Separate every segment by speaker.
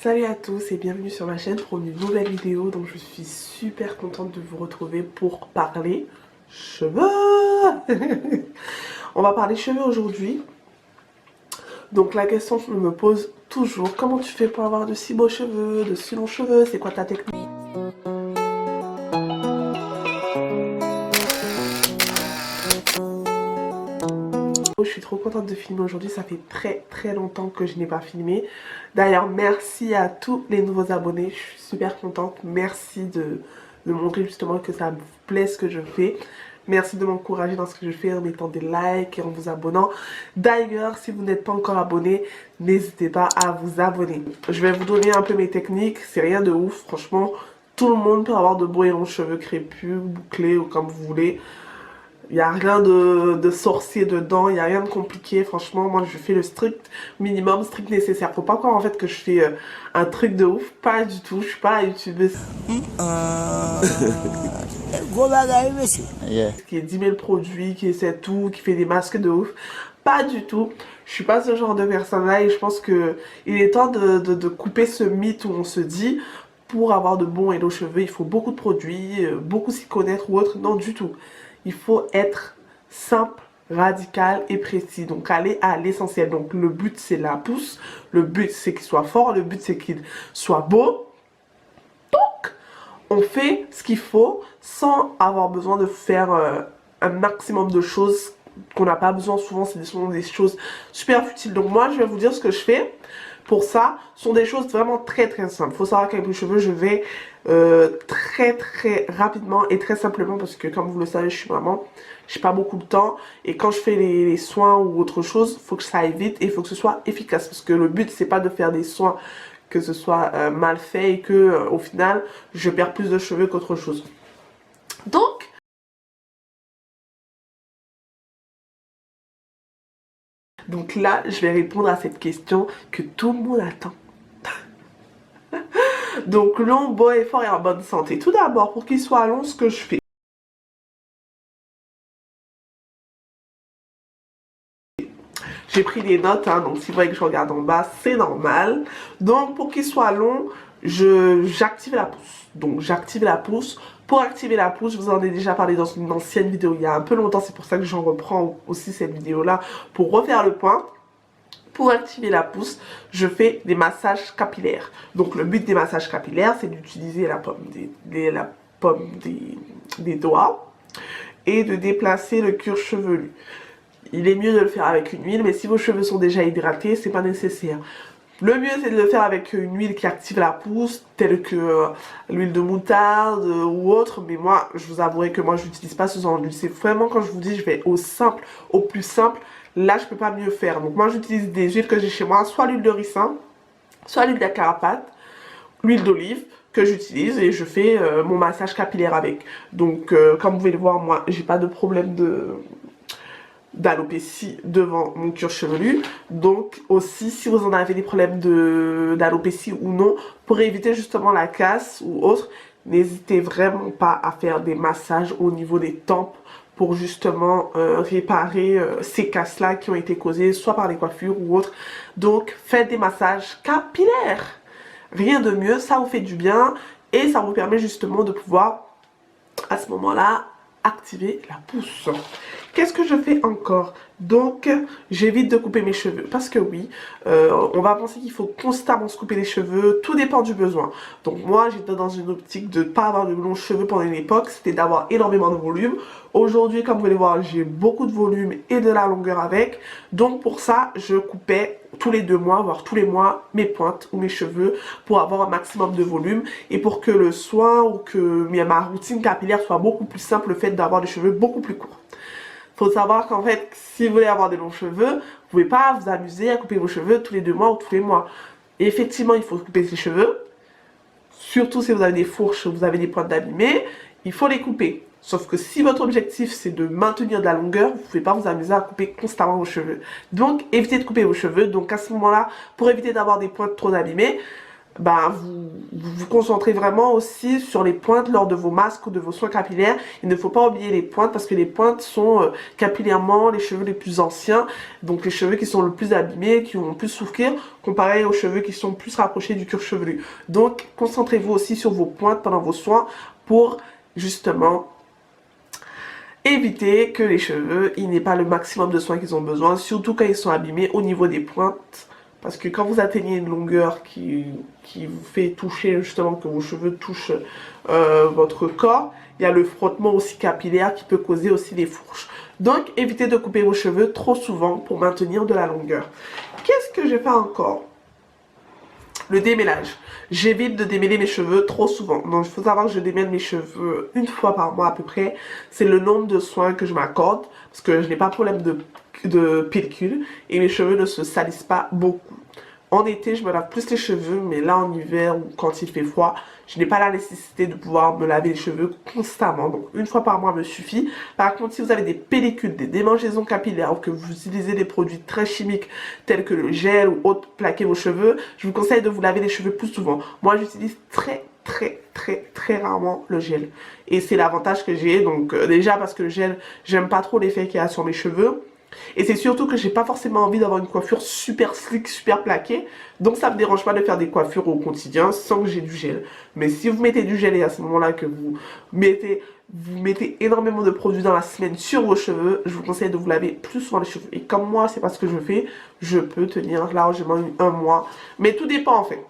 Speaker 1: Salut à tous et bienvenue sur ma chaîne pour une nouvelle vidéo. Donc je suis super contente de vous retrouver pour parler cheveux. On va parler cheveux aujourd'hui. Donc la question que je me pose toujours, comment tu fais pour avoir de si beaux cheveux, de si longs cheveux, c'est quoi ta technique? Je suis trop contente de filmer aujourd'hui, ça fait très longtemps que je n'ai pas filmé. D'ailleurs, merci à tous les nouveaux abonnés, je suis super contente. Merci de montrer justement que ça vous plaît ce que je fais. Merci de m'encourager dans ce que je fais en mettant des likes et en vous abonnant. D'ailleurs, si vous n'êtes pas encore abonné, n'hésitez pas à vous abonner. Je vais vous donner un peu mes techniques, c'est rien de ouf, franchement. Tout le monde peut avoir de beaux et longs cheveux crépus, bouclés ou comme vous voulez. Il n'y a rien de sorcier dedans, il n'y a rien de compliqué. Franchement, moi je fais le strict minimum, strict nécessaire. Faut pas croire en fait que je fais un truc de ouf. Pas du tout, je suis pas youtubeuse qui est 10 000 produits, qui essaie tout, qui fait des masques de ouf. Pas du tout. Je suis pas ce genre de personne là et je pense que il est temps de couper ce mythe où on se dit pour avoir de bons et longs cheveux, il faut beaucoup de produits, beaucoup s'y connaître ou autre. Non du tout. Il faut être simple, radical et précis. Donc aller à l'essentiel. Donc le but c'est la pousse, le but c'est qu'il soit fort, le but c'est qu'il soit beau. Donc on fait ce qu'il faut sans avoir besoin de faire un maximum de choses qu'on n'a pas besoin. Souvent c'est des choses super futiles. Donc moi je vais vous dire ce que je fais. Pour ça, ce sont des choses vraiment très simples. Il faut savoir qu'avec les cheveux, je vais très rapidement et très simplement parce que comme vous le savez, je suis maman, j'ai pas beaucoup de temps et quand je fais les soins ou autre chose, il faut que ça aille vite et il faut que ce soit efficace parce que le but c'est pas de faire des soins que ce soit mal fait et que au final, je perds plus de cheveux qu'autre chose. Donc là, je vais répondre à cette question que tout le monde attend. Donc long, beau et fort et en bonne santé. Tout d'abord, pour qu'il soit long, ce que je fais. J'ai pris des notes, hein, donc si vous voyez que je regarde en bas, c'est normal. Donc pour qu'il soit long, j'active la pousse. Donc j'active la pousse. Pour activer la pousse, je vous en ai déjà parlé dans une ancienne vidéo il y a un peu longtemps. C'est pour ça que j'en reprends aussi cette vidéo-là pour refaire le point. Pour activer la pousse, je fais des massages capillaires. Donc le but des massages capillaires, c'est d'utiliser la pomme des doigts et de déplacer le cuir chevelu. Il est mieux de le faire avec une huile, mais si vos cheveux sont déjà hydratés, c'est pas nécessaire. Le mieux c'est de le faire avec une huile qui active la pousse, telle que l'huile de moutarde ou autre. Mais moi, je vous avouerai que moi, je n'utilise pas ce genre d'huile. C'est vraiment quand je vous dis, je vais au simple, au plus simple. Là, je peux pas mieux faire. Donc moi, j'utilise des huiles que j'ai chez moi, soit l'huile de ricin, soit l'huile d'acarapate, l'huile d'olive que j'utilise et je fais mon massage capillaire avec. Donc, comme vous pouvez le voir, moi, j'ai pas de problème d'alopécie devant mon cuir chevelu. Donc aussi si vous en avez des problèmes d'alopécie ou non, pour éviter justement la casse ou autre, n'hésitez vraiment pas à faire des massages au niveau des tempes pour justement réparer ces casses là qui ont été causées soit par les coiffures ou autres. Donc faites des massages capillaires, rien de mieux, ça vous fait du bien et ça vous permet justement de pouvoir à ce moment là activer la pousse. Qu'est-ce que je fais encore? Donc, j'évite de couper mes cheveux. Parce que oui, on va penser qu'il faut constamment se couper les cheveux. Tout dépend du besoin. Donc moi, j'étais dans une optique de ne pas avoir de longs cheveux pendant une époque. C'était d'avoir énormément de volume. Aujourd'hui, comme vous pouvez le voir, j'ai beaucoup de volume et de la longueur avec. Donc pour ça, je coupais tous les 2 mois, voire tous les mois, mes pointes ou mes cheveux pour avoir un maximum de volume. Et pour que le soin ou que ma routine capillaire soit beaucoup plus simple, le fait d'avoir des cheveux beaucoup plus courts. Faut savoir qu'en fait, si vous voulez avoir des longs cheveux, vous pouvez pas vous amuser à couper vos cheveux tous les 2 mois ou tous les mois. Et effectivement, il faut couper ses cheveux. Surtout si vous avez des fourches, vous avez des pointes d'abîmés, il faut les couper. Sauf que si votre objectif c'est de maintenir de la longueur, vous ne pouvez pas vous amuser à couper constamment vos cheveux. Donc évitez de couper vos cheveux. Donc à ce moment-là, pour éviter d'avoir des pointes trop abîmées, ben, vous concentrez vraiment aussi sur les pointes lors de vos masques ou de vos soins capillaires. Il ne faut pas oublier les pointes parce que les pointes sont capillairement les cheveux les plus anciens, donc les cheveux qui sont le plus abîmés, qui vont plus souffrir, comparé aux cheveux qui sont plus rapprochés du cuir chevelu. Donc concentrez-vous aussi sur vos pointes pendant vos soins pour justement éviter que les cheveux, ils n'aient pas le maximum de soins qu'ils ont besoin, surtout quand ils sont abîmés au niveau des pointes. Parce que quand vous atteignez une longueur qui vous fait toucher, justement, que vos cheveux touchent votre corps, il y a le frottement aussi capillaire qui peut causer aussi des fourches. Donc, évitez de couper vos cheveux trop souvent pour maintenir de la longueur. Qu'est-ce que j'ai fait encore? Le démêlage. J'évite de démêler mes cheveux trop souvent. Donc, il faut savoir que je démêle mes cheveux une fois par mois à peu près. C'est le nombre de soins que je m'accorde parce que je n'ai pas de problème de pellicule et mes cheveux ne se salissent pas beaucoup. En été, je me lave plus les cheveux, mais là, en hiver ou quand il fait froid, je n'ai pas la nécessité de pouvoir me laver les cheveux constamment. Donc, une fois par mois me suffit. Par contre, si vous avez des pellicules, des démangeaisons capillaires ou que vous utilisez des produits très chimiques tels que le gel ou autre plaquer vos cheveux, je vous conseille de vous laver les cheveux plus souvent. Moi, j'utilise très rarement le gel. Et c'est l'avantage que j'ai. Donc, déjà parce que le gel, j'aime pas trop l'effet qu'il y a sur mes cheveux. Et c'est surtout que j'ai pas forcément envie d'avoir une coiffure super slick, super plaquée. Donc ça me dérange pas de faire des coiffures au quotidien sans que j'ai du gel. Mais si vous mettez du gel et à ce moment-là que vous mettez énormément de produits dans la semaine sur vos cheveux, je vous conseille de vous laver plus souvent les cheveux. Et comme moi, c'est pas ce que je fais, je peux tenir largement un mois. Mais tout dépend en fait.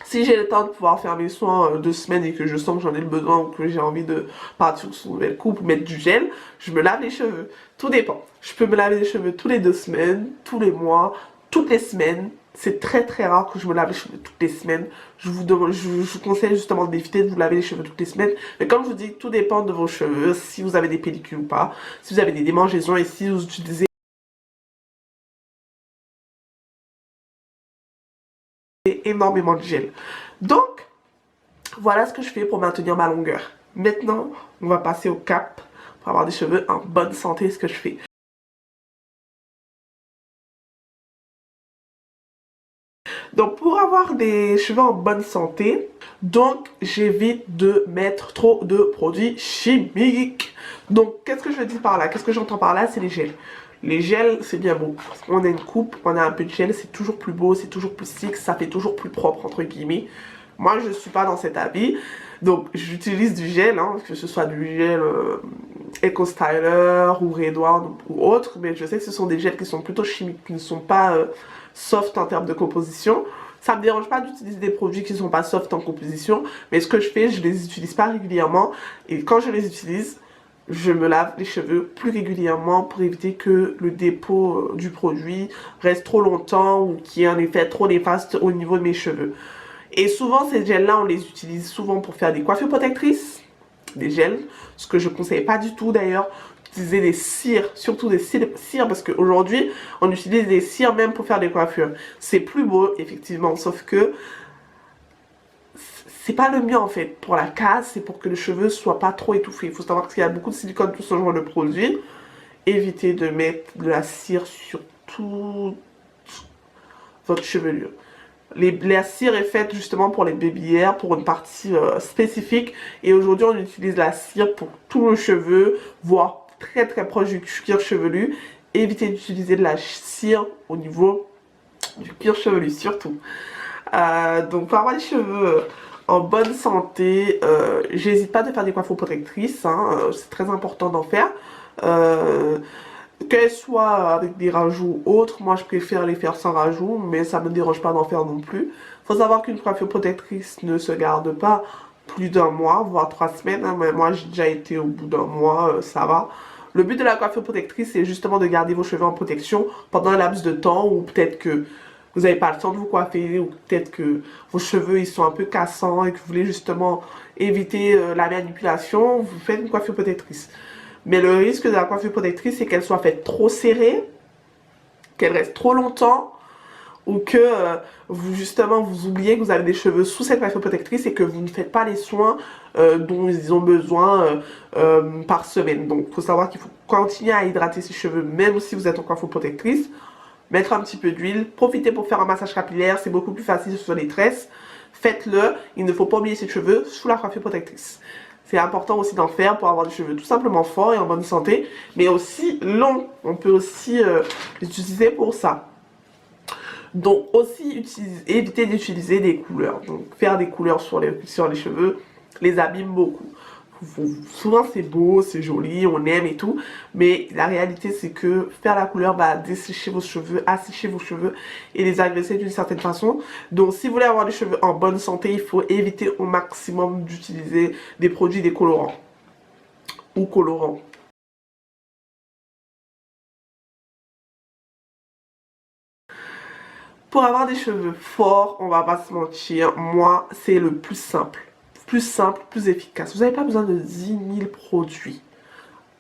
Speaker 1: Si j'ai le temps de pouvoir faire mes soins 2 semaines et que je sens que j'en ai le besoin ou que j'ai envie de partir sur une nouvelle coupe ou mettre du gel, je me lave les cheveux. Tout dépend. Je peux me laver les cheveux tous les 2 semaines, tous les mois, toutes les semaines. C'est très rare que je me lave les cheveux toutes les semaines. Je vous conseille justement d'éviter de vous laver les cheveux toutes les semaines. Mais comme je vous dis, tout dépend de vos cheveux, si vous avez des pellicules ou pas, si vous avez des démangeaisons et si vous utilisez énormément de gel. Donc, voilà ce que je fais pour maintenir ma longueur. Maintenant, on va passer au cap pour avoir des cheveux en bonne santé, ce que je fais. Donc, pour avoir des cheveux en bonne santé, donc j'évite de mettre trop de produits chimiques. Donc, qu'est-ce que je dis par là? Qu'est-ce que j'entends par là? C'est les gels. Les gels, c'est bien beau. On a une coupe, on a un peu de gel, c'est toujours plus beau, c'est toujours plus slick, ça fait toujours plus propre, entre guillemets. Moi, je ne suis pas dans cet avis. Donc, j'utilise du gel, hein, que ce soit du gel Eco Styler ou Redouane ou autre. Mais je sais que ce sont des gels qui sont plutôt chimiques, qui ne sont pas soft en termes de composition. Ça me dérange pas d'utiliser des produits qui ne sont pas soft en composition. Mais ce que je fais, je les utilise pas régulièrement. Et quand je les utilise, je me lave les cheveux plus régulièrement pour éviter que le dépôt du produit reste trop longtemps ou qu'il y ait un effet trop néfaste au niveau de mes cheveux. Et souvent, ces gels-là, on les utilise souvent pour faire des coiffures protectrices, des gels, ce que je ne conseille pas du tout d'ailleurs, utiliser des cires, surtout des cires, parce qu'aujourd'hui, on utilise des cires même pour faire des coiffures. C'est plus beau, effectivement, sauf que c'est pas le mieux en fait. Pour la casse, c'est pour que le cheveu soit pas trop étouffé. Il faut savoir qu'il y a beaucoup de silicone pour ce genre de produit. Évitez de mettre de la cire sur toute votre chevelure. La cire est faite justement pour les baby hairs, pour une partie spécifique. Et aujourd'hui, on utilise la cire pour tout le cheveu, voire très proche du cuir chevelu. Évitez d'utiliser de la cire au niveau du cuir chevelu, surtout. Donc, pour avoir les cheveux en bonne santé, j'hésite pas de faire des coiffures protectrices. Hein, c'est très important d'en faire. Qu'elles soient avec des rajouts ou autres, moi je préfère les faire sans rajout, mais ça me dérange pas d'en faire non plus. Faut savoir qu'une coiffure protectrice ne se garde pas plus d'un mois, voire 3 semaines. Hein, mais moi j'ai déjà été au bout d'un mois, ça va. Le but de la coiffure protectrice, c'est justement de garder vos cheveux en protection pendant un laps de temps, ou peut-être que vous n'avez pas le temps de vous coiffer, ou peut-être que vos cheveux ils sont un peu cassants et que vous voulez justement éviter la manipulation, vous faites une coiffure protectrice. Mais le risque de la coiffure protectrice, c'est qu'elle soit faite trop serrée, qu'elle reste trop longtemps, ou que justement vous oubliez que vous avez des cheveux sous cette coiffure protectrice et que vous ne faites pas les soins dont ils ont besoin par semaine. Donc il faut savoir qu'il faut continuer à hydrater ses cheveux même si vous êtes en coiffure protectrice. Mettre un petit peu d'huile, profitez pour faire un massage capillaire, c'est beaucoup plus facile sur les tresses. faites-le. Il ne faut pas oublier ses cheveux sous la coiffure protectrice. C'est important aussi d'en faire pour avoir des cheveux tout simplement forts et en bonne santé, mais aussi longs. On peut aussi l'utiliser pour ça. Donc aussi éviter d'utiliser des couleurs. Donc faire des couleurs sur les cheveux les abîme beaucoup. Souvent c'est beau, c'est joli, on aime et tout, mais la réalité c'est que faire la couleur va dessécher vos cheveux, assécher vos cheveux et les agresser d'une certaine façon. Donc si vous voulez avoir des cheveux en bonne santé, il faut éviter au maximum d'utiliser des produits décolorants ou colorants. Pour avoir des cheveux forts, on va pas se mentir, moi c'est le plus simple, plus efficace. Vous n'avez pas besoin de 10 000 produits.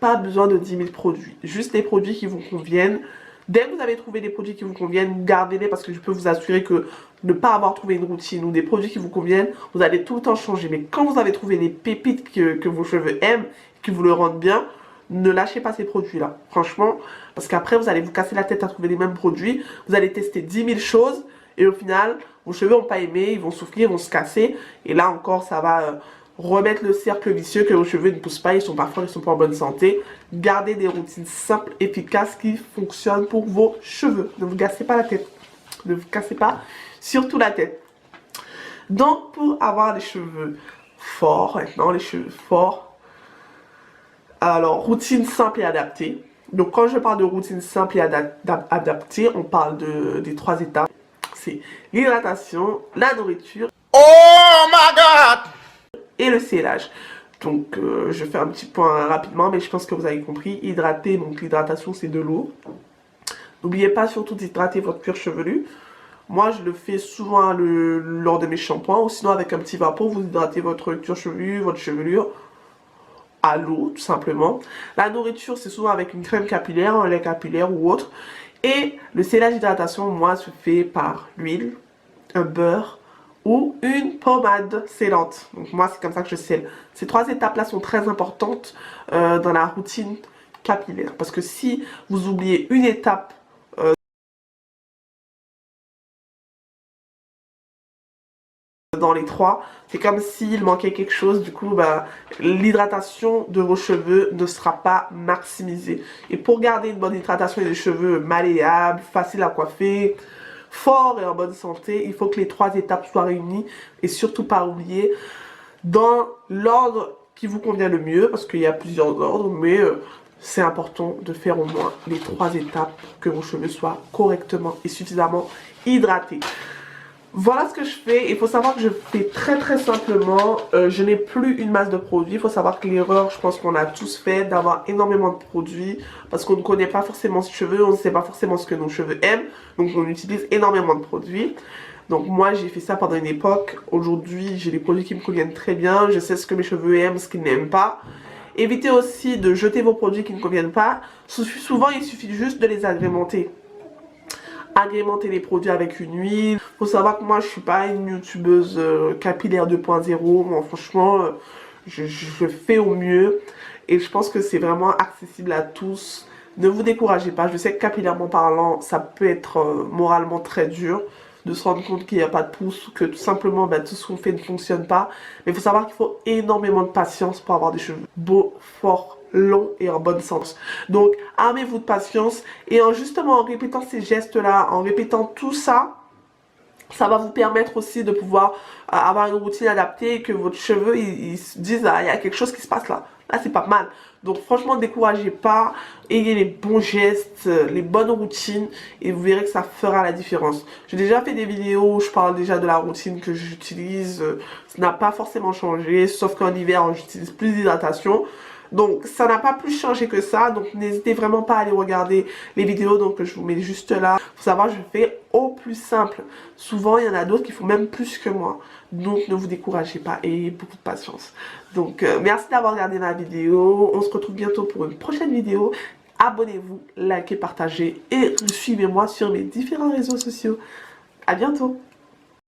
Speaker 1: Pas besoin de 10 000 produits. Juste des produits qui vous conviennent. Dès que vous avez trouvé des produits qui vous conviennent, gardez-les parce que je peux vous assurer que ne pas avoir trouvé une routine ou des produits qui vous conviennent, vous allez tout le temps changer. Mais quand vous avez trouvé des pépites que vos cheveux aiment, qui vous le rendent bien, ne lâchez pas ces produits-là. Franchement, parce qu'après vous allez vous casser la tête à trouver les mêmes produits. Vous allez tester 10 000 choses et au final, vos cheveux n'ont pas aimé, ils vont souffrir, ils vont se casser. Et là encore, ça va remettre le cercle vicieux que vos cheveux ne poussent pas, ils sont pas forts, ils sont pas en bonne santé. Gardez des routines simples, efficaces qui fonctionnent pour vos cheveux. Ne vous cassez pas la tête. Ne vous cassez pas surtout la tête. Donc pour avoir des cheveux forts, maintenant les cheveux forts, alors routine simple et adaptée. Donc quand je parle de routine simple et adaptée, on parle des 3 étapes. C'est l'hydratation, la nourriture. Oh my god! Et le scellage. Donc je fais un petit point rapidement, mais je pense que vous avez compris. Hydrater, donc l'hydratation c'est de l'eau. N'oubliez pas surtout d'hydrater votre cuir chevelu. Moi je le fais souvent lors de mes shampoings, ou sinon avec un petit vapeur, vous hydratez votre cuir chevelu, votre chevelure à l'eau tout simplement. La nourriture c'est souvent avec une crème capillaire, un lait capillaire ou autre. Et le scellage d'hydratation, moi se fait par l'huile, un beurre, ou une pommade scellante. Donc moi c'est comme ça que je scelle. Ces 3 étapes là sont très importantes dans la routine capillaire. Parce que si vous oubliez une étape dans les 3, c'est comme s'il manquait quelque chose. Du coup bah, l'hydratation de vos cheveux ne sera pas maximisée. Et pour garder une bonne hydratation et des cheveux malléables, faciles à coiffer, fort et en bonne santé, il faut que les 3 étapes soient réunies et surtout pas oublier dans l'ordre qui vous convient le mieux, parce qu'il y a plusieurs ordres, mais c'est important de faire au moins les 3 étapes pour que vos cheveux soient correctement et suffisamment hydratés. Voilà ce que je fais. Il faut savoir que je fais très simplement. Je n'ai plus une masse de produits. Il faut savoir que l'erreur, je pense qu'on a tous fait, d'avoir énormément de produits. Parce qu'on ne connaît pas forcément ses cheveux. On ne sait pas forcément ce que nos cheveux aiment. Donc on utilise énormément de produits. Donc moi j'ai fait ça pendant une époque. Aujourd'hui j'ai des produits qui me conviennent très bien. Je sais ce que mes cheveux aiment, ce qu'ils n'aiment pas. Évitez aussi de jeter vos produits qui ne conviennent pas. Souvent il suffit juste de les agrémenter. Agrémenter les produits avec une huile. Faut savoir que moi je suis pas une youtubeuse capillaire 2.0. Moi franchement je fais au mieux et je pense que c'est vraiment accessible à tous. Ne vous découragez pas. Je sais que capillairement parlant ça peut être moralement très dur de se rendre compte qu'il n'y a pas de pouce, que tout simplement tout ce qu'on fait ne fonctionne pas. Mais il faut savoir qu'il faut énormément de patience pour avoir des cheveux beaux, forts, long et en bonne santé. Donc armez-vous de patience et justement en répétant ces gestes là, en répétant tout ça, ça va vous permettre aussi de pouvoir avoir une routine adaptée et que votre cheveu ils se disent ah, il y a quelque chose qui se passe là. Là c'est pas mal. Donc franchement ne découragez pas, ayez les bons gestes, les bonnes routines et vous verrez que ça fera la différence. J'ai déjà fait des vidéos où je parle déjà de la routine que j'utilise, ça n'a pas forcément changé, sauf qu'en hiver j'utilise plus d'hydratation. Donc ça n'a pas plus changé que ça, donc n'hésitez vraiment pas à aller regarder les vidéos donc je vous mets juste là. Faut savoir je fais au plus simple. Souvent il y en a d'autres qui font même plus que moi. Donc ne vous découragez pas et beaucoup de patience. Donc merci d'avoir regardé ma vidéo. On se retrouve bientôt pour une prochaine vidéo. Abonnez-vous, likez, partagez et suivez-moi sur mes différents réseaux sociaux. À bientôt.